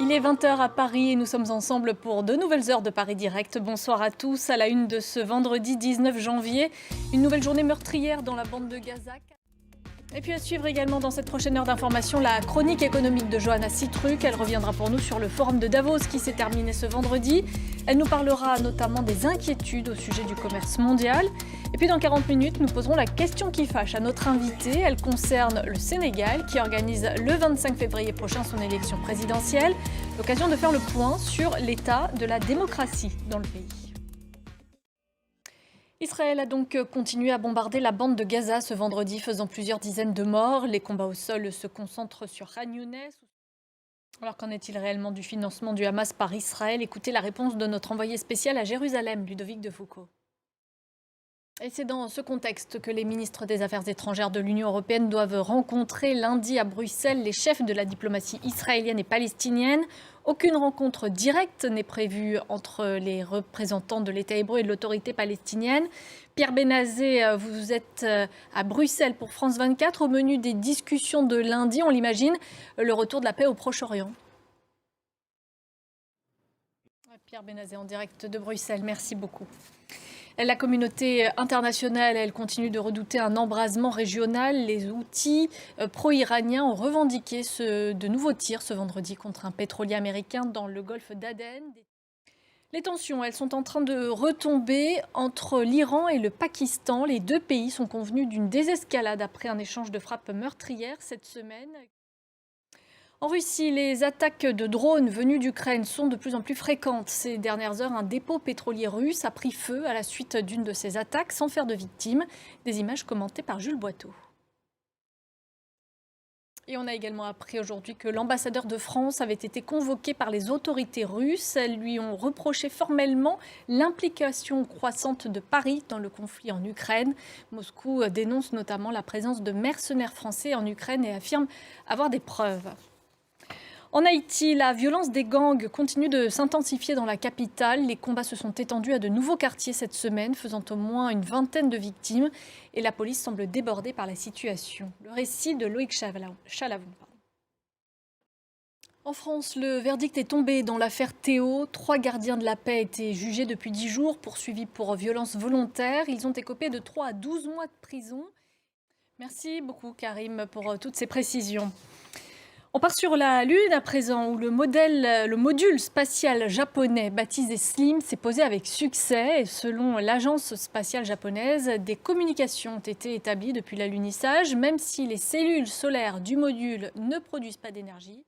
Il est 20 h à Paris et nous sommes ensemble pour de nouvelles heures de Paris Direct. Bonsoir à tous. À la une de ce vendredi 19 janvier, une nouvelle journée meurtrière dans la bande de Gaza. Et puis à suivre également dans cette prochaine heure d'information la chronique économique de Johanna Citruc. Elle reviendra pour nous sur le forum de Davos qui s'est terminé ce vendredi. Elle nous parlera notamment des inquiétudes au sujet du commerce mondial. Et puis dans 40 minutes, nous poserons la question qui fâche à notre invitée. Elle concerne le Sénégal qui organise le 25 février prochain son élection présidentielle. L'occasion de faire le point sur l'état de la démocratie dans le pays. Israël a donc continué à bombarder la bande de Gaza ce vendredi, faisant plusieurs dizaines de morts. Les combats au sol se concentrent sur Khan Younes. Alors qu'en est-il réellement du financement du Hamas par Israël? Écoutez la réponse de notre envoyé spécial à Jérusalem, Ludovic de Foucault. Et c'est dans ce contexte que les ministres des Affaires étrangères de l'Union européenne doivent rencontrer lundi à Bruxelles les chefs de la diplomatie israélienne et palestinienne. Aucune rencontre directe n'est prévue entre les représentants de l'État hébreu et de l'autorité palestinienne. Pierre Benazé, vous êtes à Bruxelles pour France 24. Au menu des discussions de lundi, on l'imagine, le retour de la paix au Proche-Orient. Pierre Benazé en direct de Bruxelles, merci beaucoup. La communauté internationale, elle continue de redouter un embrasement régional. Les Houthis pro-iraniens ont revendiqué de nouveaux tirs ce vendredi contre un pétrolier américain dans le golfe d'Aden. Les tensions, elles sont en train de retomber entre l'Iran et le Pakistan. Les deux pays sont convenus d'une désescalade après un échange de frappes meurtrières cette semaine. En Russie, les attaques de drones venus d'Ukraine sont de plus en plus fréquentes. Ces dernières heures, un dépôt pétrolier russe a pris feu à la suite d'une de ces attaques sans faire de victimes. Des images commentées par Jules Boiteau. Et on a également appris aujourd'hui que l'ambassadeur de France avait été convoqué par les autorités russes. Elles lui ont reproché formellement l'implication croissante de Paris dans le conflit en Ukraine. Moscou dénonce notamment la présence de mercenaires français en Ukraine et affirme avoir des preuves. En Haïti, la violence des gangs continue de s'intensifier dans la capitale. Les combats se sont étendus à de nouveaux quartiers cette semaine, faisant au moins une vingtaine de victimes. Et la police semble débordée par la situation. Le récit de Loïc Chalavon. En France, le verdict est tombé dans l'affaire Théo. 3 gardiens de la paix étaient jugés depuis 10 jours, poursuivis pour violence volontaire. Ils ont écopé de 3 à 12 mois de prison. Merci beaucoup, Karim, pour toutes ces précisions. On part sur la Lune à présent, où le module spatial japonais baptisé Slim s'est posé avec succès. Et selon l'agence spatiale japonaise, des communications ont été établies depuis l'alunissage, même si les cellules solaires du module ne produisent pas d'énergie.